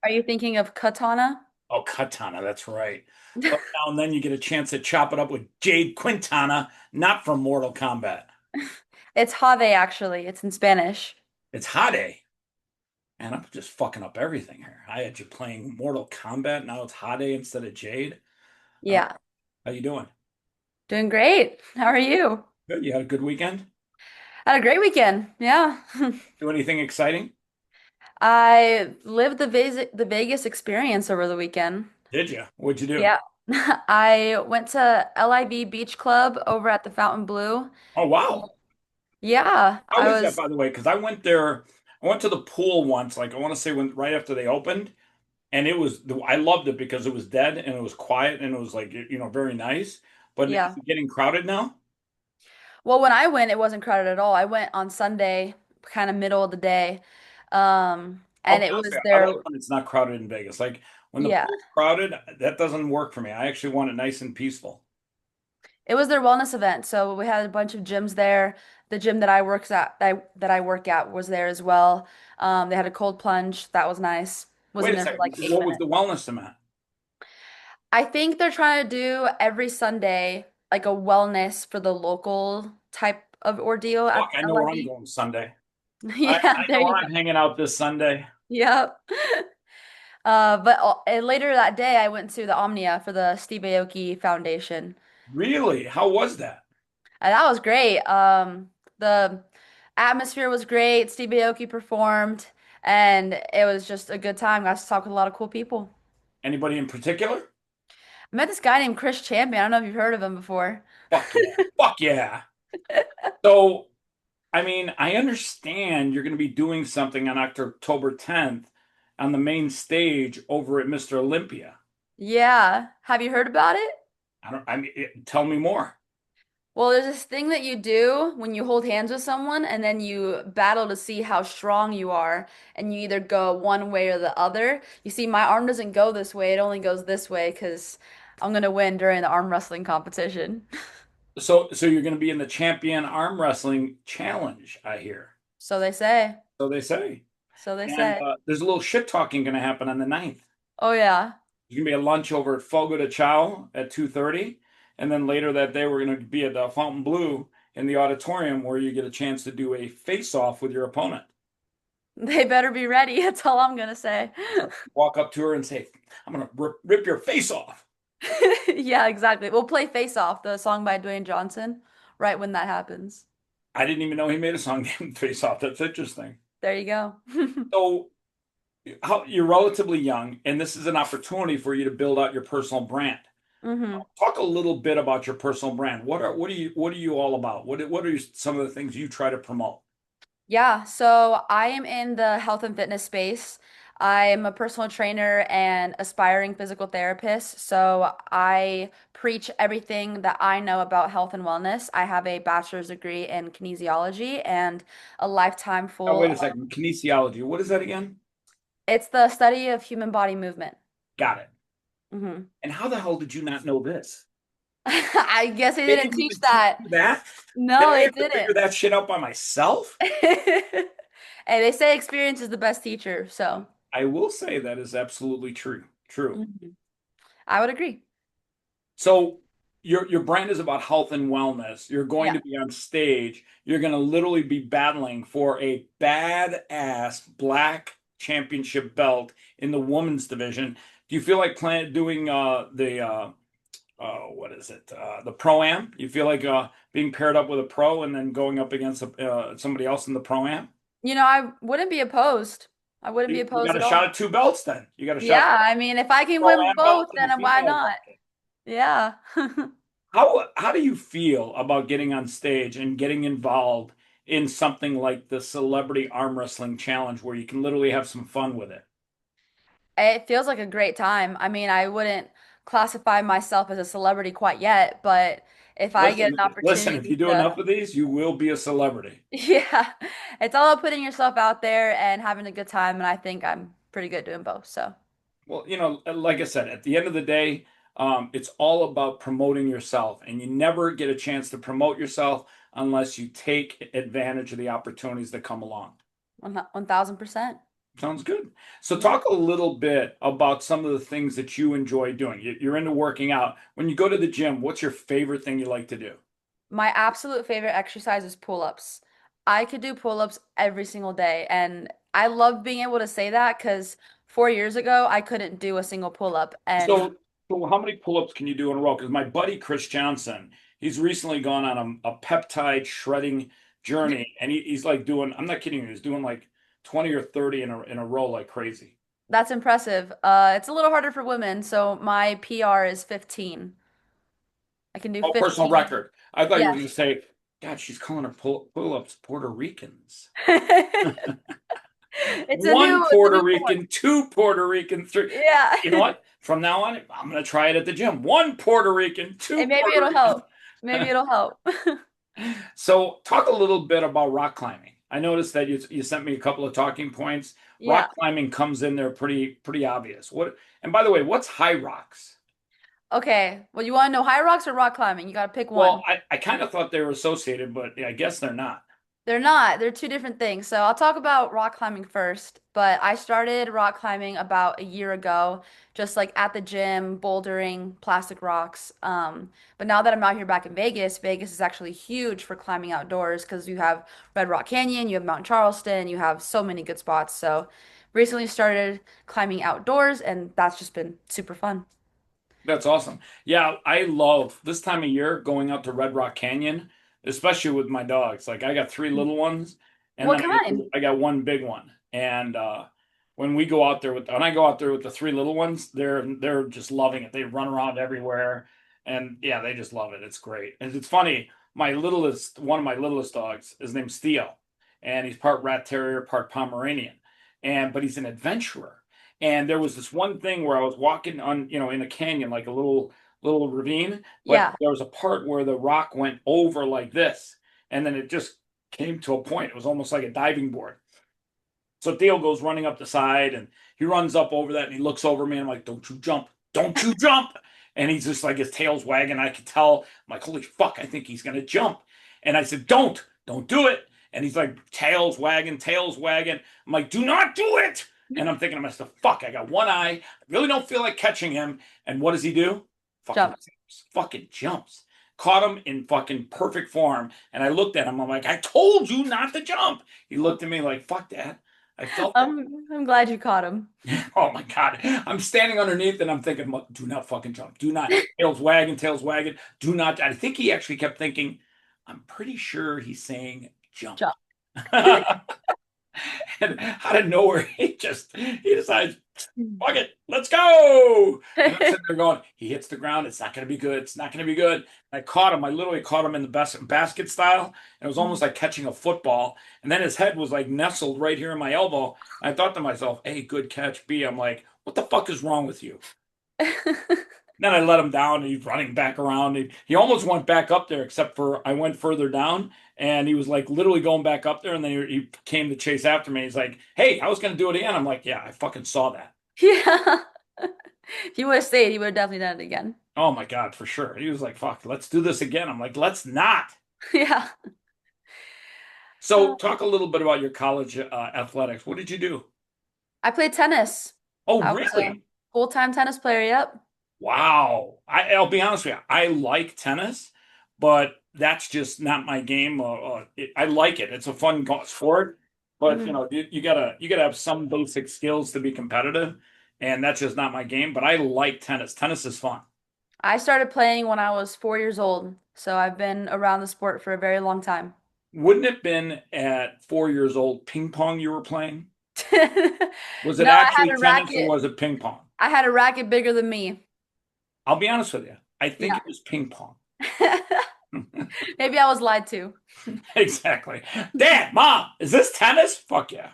Are you thinking of Katana? Oh, Katana, that's right. But now and then you get a chance to chop it up with Jade Quintana, not from Mortal Kombat. It's Jade, actually. It's in Spanish. It's Hade. And I'm just fucking up everything here. I had you playing Mortal Kombat. Now it's Hade instead of Jade. All right. Yeah. How you doing? Doing great. How are you? Good. You had a good weekend? Had a great weekend. Yeah. Do anything exciting? I lived the Vegas experience over the weekend. Did you? What'd you do? Yeah. I went to LIV Beach Club over at the Fountain Blue. Oh, wow. Yeah, How I was that, was by the way? Because I went there, I went to the pool once, like I want to say when right after they opened, and I loved it because it was dead and it was quiet and it was like, very nice. But is yeah. it getting crowded now? Well, when I went, it wasn't crowded at all. I went on Sunday, kind of middle of the day. I'll And be it honest was with you, I there. like when it's not crowded in Vegas. Like when the Yeah. pool's crowded, that doesn't work for me. I actually want it nice and peaceful. It was their wellness event, so we had a bunch of gyms there. The gym that I work at was there as well. They had a cold plunge. That was nice. Was Wait in a there for second. like eight What was the minutes. wellness amount? I think they're trying to do every Sunday like a wellness for the local type of ordeal Fuck, at I know where I'm LIV. going Sunday. I Yeah, there know you where go. I'm hanging out this Sunday. Yep. But later that day, I went to the Omnia for the Steve Aoki Foundation. Really? How was that? And that was great. The atmosphere was great. Steve Aoki performed, and it was just a good time. Got to talk with a lot of cool people. Anybody in particular? I met this guy named Chris Champion. I don't know if you've heard of him before. Fuck yeah. Fuck yeah. So, I mean, I understand you're going to be doing something on October 10th on the main stage over at Mr. Olympia. Yeah. Have you heard about it? I mean, tell me more. Well, there's this thing that you do when you hold hands with someone and then you battle to see how strong you are, and you either go one way or the other. You see, my arm doesn't go this way, it only goes this way because I'm gonna win during the arm wrestling competition. So you're going to be in the Champion Arm Wrestling Challenge, I hear. So they say. So they say. So they And say. there's a little shit talking going to happen on the 9th. Oh yeah. There's going to be a lunch over at Fogo de Chao at 2:30. And then later that day, we're going to be at the Fountain Blue in the auditorium where you get a chance to do a face-off with your opponent. They better be ready. That's all I'm gonna say. Walk up to her and say, I'm going to rip your face off. Yeah, exactly. We'll play Face Off, the song by Dwayne Johnson, right when that happens. I didn't even know he made a song named Face Off. That's interesting. There you go. So you're relatively young, and this is an opportunity for you to build out your personal brand. hmm Talk a little bit about your personal brand. What are you all about? What are some of the things you try to promote? Yeah, so I am in the health and fitness space. I'm a personal trainer and aspiring physical therapist. So I preach everything that I know about health and wellness. I have a bachelor's degree in kinesiology and a lifetime Oh, full wait a of, second. Kinesiology. What is that again? it's the study of human body movement. Got it. hmm And how the hell did you not know this? I guess they They didn't didn't teach even teach that. you that? Did No, I they have to didn't. figure that shit out by myself? Hey, they say experience is the best teacher, so I will say that is absolutely true. True. mhm. I would agree. So your brand is about health and wellness. You're going Yeah. to be on stage. You're going to literally be battling for a badass black championship belt in the women's division. Do you feel like doing the what is it? The pro am? You feel like being paired up with a pro and then going up against somebody else in the pro am? I wouldn't be opposed. I wouldn't be You opposed got a at shot all. at two belts then. You got a shot at Yeah, I mean, if I the can pro win am belt both, and the then why female not? belt. Yeah. How do you feel about getting on stage and getting involved in something like the Celebrity Arm Wrestling Challenge where you can literally have some fun with it? It feels like a great time. I mean, I wouldn't classify myself as a celebrity quite yet, but if I get Listen, an listen, if you opportunity do to, enough of these, you will be a celebrity. yeah, it's all about putting yourself out there and having a good time, and I think I'm pretty good doing both. So, Well, like I said, at the end of the day, it's all about promoting yourself, and you never get a chance to promote yourself unless you take advantage of the opportunities that come along. 1000%. Sounds good. So Yeah. talk a little bit about some of the things that you enjoy doing. You're into working out. When you go to the gym, what's your favorite thing you like to do? My absolute favorite exercise is pull-ups. I could do pull-ups every single day, and I love being able to say that because 4 years ago I couldn't do a single pull-up, and So how many pull-ups can you do in a row? Because my buddy Chris Johnson, he's recently gone on a peptide shredding journey, and he's like doing, I'm not kidding you, he's doing like 20 or 30 in a row like crazy. that's impressive. It's a little harder for women, so my PR is 15. I can do Oh, personal 15. record. I thought you were Yes. going to say, God, she's calling her pull-ups Puerto Ricans. One It's a Puerto new form. Rican, two Puerto Rican, three. Yeah. You know what? From now on, I'm going to try it at the gym. One Puerto Rican, two And maybe Puerto it'll Ricans. help. Maybe it'll help. So, talk a little bit about rock climbing. I noticed that you sent me a couple of talking points. Yeah. Rock climbing comes in there pretty obvious. What? And by the way, what's high rocks? Okay. Well, you want to know high rocks or rock climbing? You got to pick Well, one. I kind of thought they were associated, but I guess they're not. They're not. They're two different things. So I'll talk about rock climbing first. But I started rock climbing about a year ago, just like at the gym, bouldering plastic rocks. But now that I'm out here back in Vegas, Vegas is actually huge for climbing outdoors because you have Red Rock Canyon, you have Mount Charleston, you have so many good spots. So recently started climbing outdoors, and that's just been super fun. That's awesome. Yeah, I love this time of year going out to Red Rock Canyon, especially with my dogs. Like I got three little ones, and What then kind? I got one big one. And when we go out there when I go out there with the three little ones, they're just loving it. They run around everywhere, and yeah, they just love it. It's great. And it's funny. One of my littlest dogs is named Theo, and he's part rat terrier, part Pomeranian, and but he's an adventurer. And there was this one thing where I was walking on, in a canyon, like a little ravine, but Yeah. there was a part where the rock went over like this, and then it just came to a point. It was almost like a diving board. So Theo goes running up the side and he runs up over that and he looks over me and I'm like, don't you jump. Don't you jump. And he's just like his tail's wagging. I could tell. I'm like, holy fuck, I think he's gonna jump. And I said, don't do it. And he's like, tails wagging, tails wagging. I'm like, do not do it. And I'm thinking to myself, fuck, I got one eye. I really don't feel like catching him. And what does he do? Fucking Jump. jumps. Fucking jumps. Caught him in fucking perfect form. And I looked at him. I'm like, I told you not to jump. He looked at me like, fuck that. I felt that. I'm glad you caught him. Oh my God. I'm standing underneath and I'm thinking, do not fucking jump. Do not. Tails wagging, tails wagging. Do not. I think he actually kept thinking, I'm pretty sure he's saying jump. Jump. And out of nowhere, he decides, fuck it, let's go. And I'm sitting there going, he hits the ground. It's not going to be good. It's not going to be good. And I caught him. I literally caught him in the basket style. And it was almost like catching a football. And then his head was like nestled right here in my elbow. I thought to myself, A, good catch. B, I'm like, what the fuck is wrong with you? Then I let him down and he's running back around. He almost went back up there, except for I went further down and he was like literally going back up there. And then he came to chase after me. He's like, hey, I was going to do it again. I'm like, yeah, I fucking saw that. Yeah. If you would have stayed, he would have definitely done it again. Oh my God, for sure. He was like, fuck, let's do this again. I'm like, let's not. Yeah. So, talk a little bit about your college athletics. What did you do? I played tennis. Oh, I was a really? full-time tennis player. Yep. Wow. I'll be honest with you. I like tennis, but that's just not my game. I like it. It's a fun sport, but Mhm. you gotta have some basic skills to be competitive, and that's just not my game. But I like tennis. Tennis is fun. I started playing when I was 4 years old, so I've been around the sport for a very long time. Wouldn't it have been at 4 years old ping pong you were playing? Was it No, I actually had a tennis or racket. was it ping pong? I had a racket bigger than me. I'll be honest with you. I think Yeah. it was ping pong. Maybe I was lied to. Exactly. Dad, Mom, is this tennis? Fuck yeah.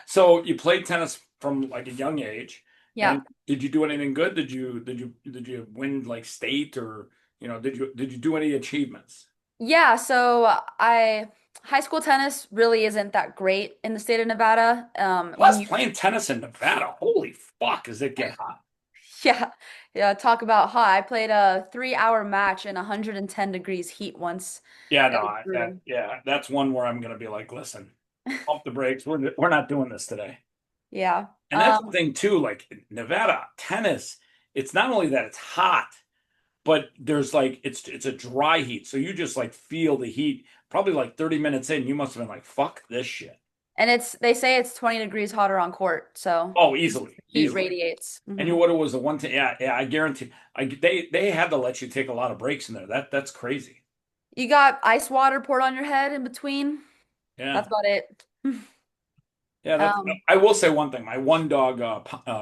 So you played tennis from like a young age, Yeah. and did you do anything good? Did you win like state or did you do any achievements? Yeah, so I high school tennis really isn't that great in the state of Nevada. When Plus you playing tennis in Nevada, holy fuck, does it get hot? yeah, yeah, talk about hot. I played a 3-hour match in 110 degrees heat once. Yeah, It no, was brutal. yeah, that's one where I'm gonna be like, listen. Pump the brakes. We're not doing this today. Yeah. And that's the thing too, like Nevada tennis, it's not only that it's hot, but there's like it's a dry heat. So you just like feel the heat. Probably like 30 minutes in, you must have been like, fuck this shit. And they say it's 20 degrees hotter on court, so Oh, the easily, heat easily. radiates. And you know what it was the one thing, yeah, yeah, I guarantee they had to let you take a lot of breaks in there. That's crazy. You got ice water poured on your head in between. Yeah. That's about it. Yeah, that's. Um, I will say one thing. My one dog,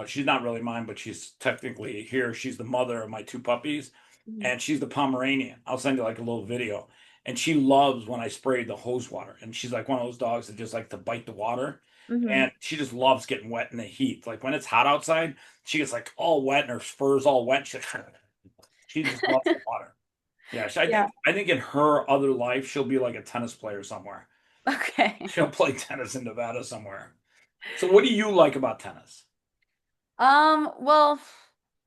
she's not really mine, but she's technically here. She's the mother of my two puppies, mhm, and she's the Pomeranian. I'll send you like a little video. And she loves when I spray the hose water. And she's like one of those dogs that just like to bite the water. mhm. And she just loves getting wet in the heat. Like when it's hot outside, she gets like all wet and her fur's all wet. She just loves the water. Yeah, Yeah. I think in her other life she'll be like a tennis player somewhere. Okay. She'll play tennis in Nevada somewhere. So what do you like about tennis? Well,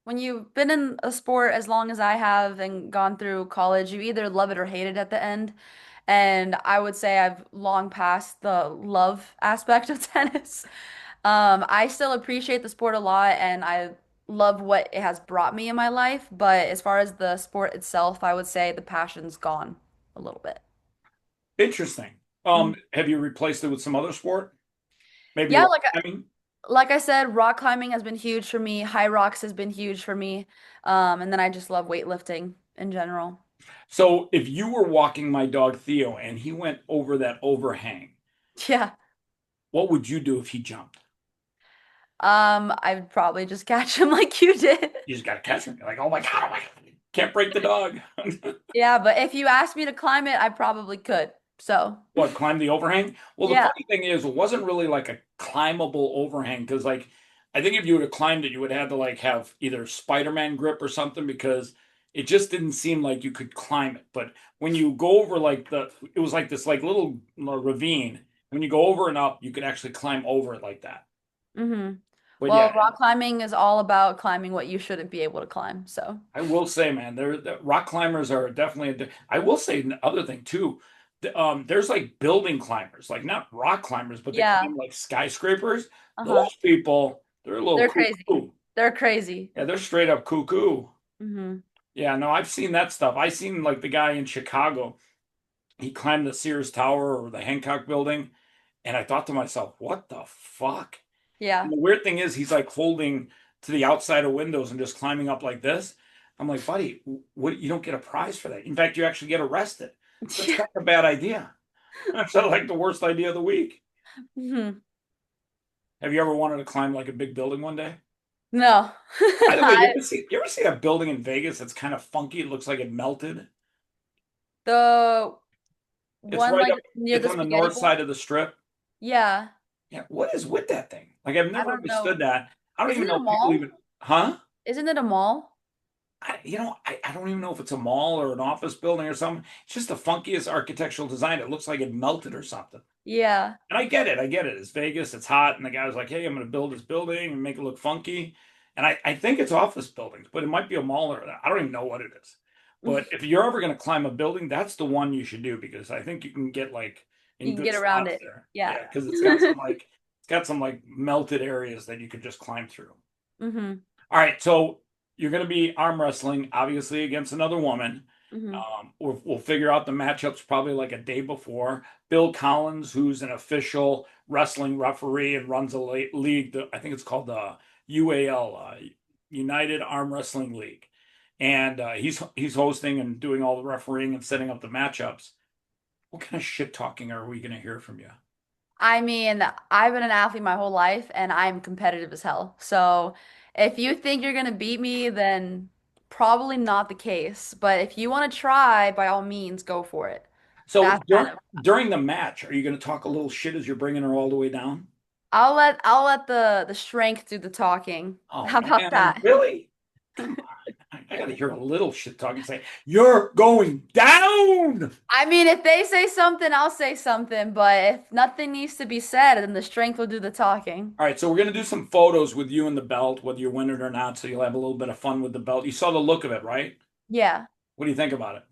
when you've been in a sport as long as I have and gone through college, you either love it or hate it at the end. And I would say I've long passed the love aspect of tennis. I still appreciate the sport a lot and I love what it has brought me in my life, but as far as the sport itself, I would say the passion's gone a little bit. Interesting. Mhm. Have you replaced it with some other sport? Maybe Yeah, rock climbing? like I said, rock climbing has been huge for me. High rocks has been huge for me. And then I just love weightlifting in general. So if you were walking my dog Theo and he went over that overhang, Yeah. what would you do if he jumped? I'd probably just catch him like you did. You just got to catch him. You're like, oh my God, can't break the dog. Yeah, but if you asked me to climb it, I probably could. So, What, climb the overhang? Well, the yeah. funny thing is, it wasn't really like a climbable overhang because, like, I think if you would have climbed it, you would have had to like have either Spider-Man grip or something because it just didn't seem like you could climb it. But when you go over like it was like this like little ravine. When you go over and up, you could actually climb over it like that. hmm But Well, yeah, rock climbing is all about climbing what you shouldn't be able to climb. So, I will say, man, the rock climbers are definitely. I will say another thing too. There's like building climbers, like not rock climbers, but they yeah. climb like skyscrapers. Uh-huh. Those people, they're a little They're crazy. cuckoo. They're crazy. Yeah, they're straight up cuckoo. hmm Yeah, no, I've seen that stuff. I seen like the guy in Chicago. He climbed the Sears Tower or the Hancock Building, and I thought to myself, what the fuck? And Yeah. the weird thing is, he's like holding to the outside of windows and just climbing up like this. I'm like, buddy, what? You don't get a prize for that. In fact, you actually get arrested. That's Yeah. kind of a bad idea. That's like the worst idea of the week. hmm Have you ever wanted to climb like a big building one day? No. By the way, I, you ever see a building in Vegas that's kind of funky? It looks like it melted. the It's one right like up. near It's the on the spaghetti north bowl? side of the strip. Yeah. Yeah, what is with that thing? Like I've I never don't understood know. that. I don't Isn't even it know a if people mall? even, huh? Isn't it a mall? I don't even know if it's a mall or an office building or something. It's just the funkiest architectural design. It looks like it melted or something. Yeah. And I get it. I get it. It's Vegas. It's hot. And the guy was like, hey, I'm going to build this building and make it look funky. And I think it's office buildings, but it might be a mall or I don't even know what it is. But if you're ever going to climb a building, that's the one you should do because I think you can get like You in can good get around spots it. there. Yeah. Yeah, because it's got some like melted areas that you could just climb through. hmm All right, so you're going to be arm wrestling, obviously, against another woman. hmm We'll figure out the matchups probably like a day before. Bill Collins, who's an official wrestling referee and runs a league, I think it's called the UAL, United Arm Wrestling League, and he's hosting and doing all the refereeing and setting up the matchups. What kind of shit talking are we going to hear from you? I mean, I've been an athlete my whole life and I'm competitive as hell. So if you think you're gonna beat me, then probably not the case. But if you want to try, by all means, go for it. So That's kind of during the match, are you going to talk a little shit as you're bringing her all the way down? I'll let the strength do the talking. Oh How about man, that? really? Come on. I gotta hear a little shit talking say, you're going down. I mean, if they say something, I'll say something, but if nothing needs to be said, then the strength will do the talking. All right, so we're gonna do some photos with you and the belt, whether you win it or not, so you'll have a little bit of fun with the belt. You saw the look of it, right? Yeah, What do you think about it?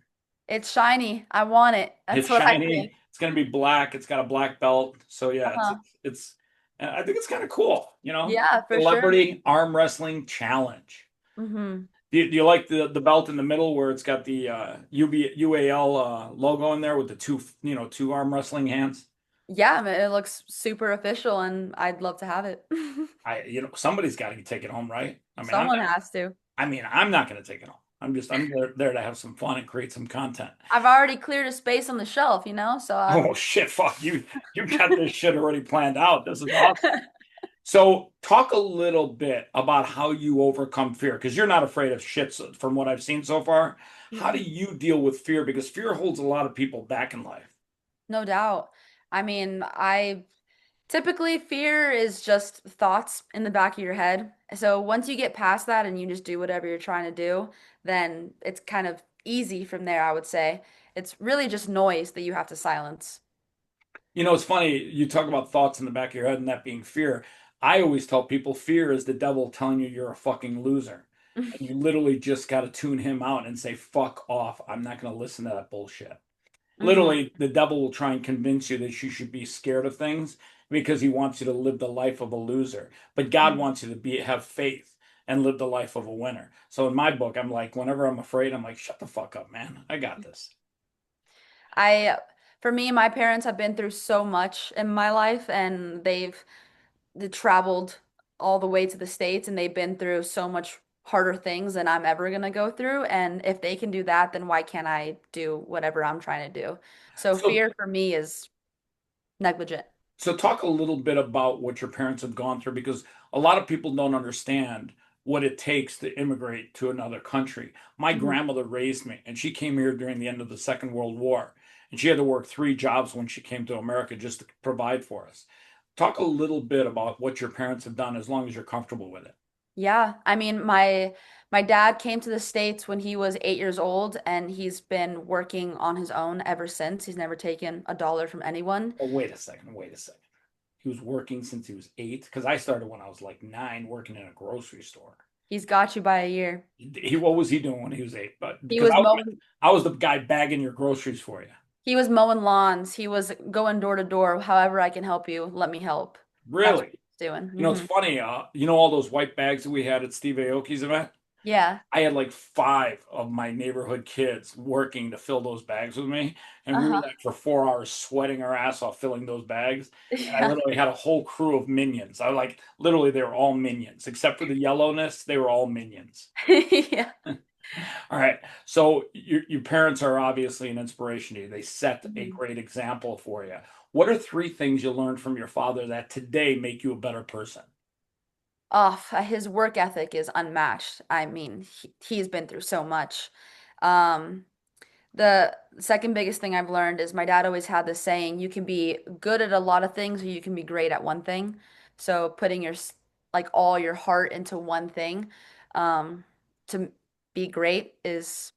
it's shiny. I want it. That's It's what I shiny, think. It's going to be black. It's got a black belt. So yeah, Uh-huh. and I think it's kind of cool, Yeah, for sure. Celebrity Arm Wrestling Challenge. Hmm. Do you like the belt in the middle where it's got the UAL logo in there with the two, two arm wrestling hands? Yeah, I mean, it looks super official and I'd love to have it. Somebody's got to take it home, right? Someone has to. I'm not going to take it home. I'm there to have some fun and create some content. I've already cleared a space on the shelf, so Oh shit, fuck you. You got this shit already planned out. This is awesome. So talk a little bit about how you overcome fear, because you're not afraid of shit from what I've seen so far. How do Mm-mm. you deal with fear? Because fear holds a lot of people back in life. No doubt. I mean, I typically fear is just thoughts in the back of your head. So once you get past that and you just do whatever you're trying to do, then it's kind of easy from there, I would say. It's really just noise that you have to silence. It's funny, you talk about thoughts in the back of your head and that being fear. I always tell people fear is the devil telling you you're a fucking loser. And you literally just got to tune him out and say, fuck off. I'm not going to listen to that bullshit. Hmm. Literally, the devil will try and convince you that you should be scared of things because he wants you to live the life of a loser. But God wants you to have faith and live the life of a winner. So in my book, I'm like, whenever I'm afraid, I'm like, shut the fuck up, man. I got this. I, for me, my parents have been through so much in my life and they traveled all the way to the States and they've been through so much harder things than I'm ever gonna go through. And if they can do that, then why can't I do whatever I'm trying to do? So So fear for me is negligent. So talk a little bit about what your parents have gone through because a lot of people don't understand what it takes to immigrate to another country. My Mhm. grandmother raised me, and she came here during the end of the Second World War, and she had to work three jobs when she came to America just to provide for us. Talk a little bit about what your parents have done as long as you're comfortable with it. Yeah, I mean, my dad came to the States when he was 8 years old, and he's been working on his own ever since. He's never taken a dollar from anyone. Oh, wait a second, wait a second. He was working since he was 8 because I started when I was like 9 working in a grocery store. He's got you by a year. What was he doing when he was 8? But He because was mowing I was the guy bagging your groceries for you. He was mowing lawns. He was going door to door. However I can help you, let me help. That's what Really? he was doing. It's funny. All those white bags that we had at Steve Aoki's event? Yeah. I had like 5 of my neighborhood kids working to fill those bags with me. And we were Uh-huh. there for 4 hours sweating our ass off filling those bags. And I Yeah. literally had a whole crew of minions. I like, literally, they were all minions. Except for the yellowness, they were all minions. Yeah. All right. So your parents are obviously an inspiration to you. They set a Mhm. great example for you. What are 3 things you learned from your father that today make you a better person? Oh, his work ethic is unmatched. I mean, he's been through so much. Um, the second biggest thing I've learned is my dad always had this saying, you can be good at a lot of things or you can be great at one thing. So putting like all your heart into one thing, um, to be great is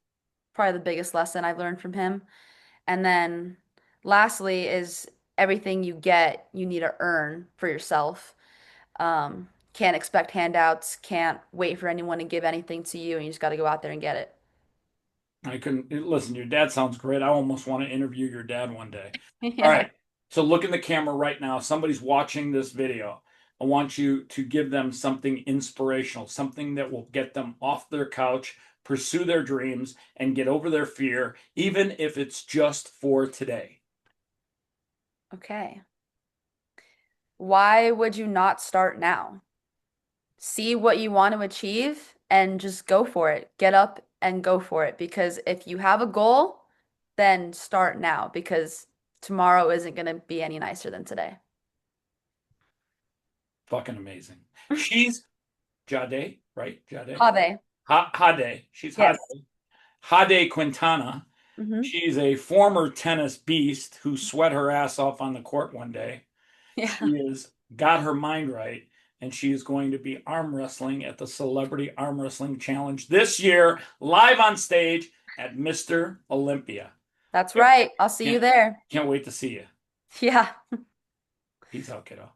probably the biggest lesson I've learned from him. And then lastly is everything you get, you need to earn for yourself. Can't expect handouts, can't wait for anyone to give anything to you, and you just got to go out there and get it. I couldn't listen. Your dad sounds great. I almost want to interview your dad one day. All Yeah. right. So look in the camera right now. Somebody's watching this video. I want you to give them something inspirational, something that will get them off their couch, pursue their dreams, and get over their fear, even if it's just for today. Okay. Why would you not start now? See what you want to achieve and just go for it. Get up and go for it because if you have a goal, then start now because tomorrow isn't going to be any nicer than today. Fucking amazing. She's Jade, right? Jade. Have. Hade. She's Hade. Yes. Jade Quintana. Hmm. She's a former tennis beast who sweat her ass off on the court one day. Yeah. She has got her mind right, and she is going to be arm wrestling at the Celebrity Arm Wrestling Challenge this year, live on stage at Mr. Olympia. That's Yep. right. I'll see you Can't, there. can't wait to see you. Yeah. Peace out, kiddo.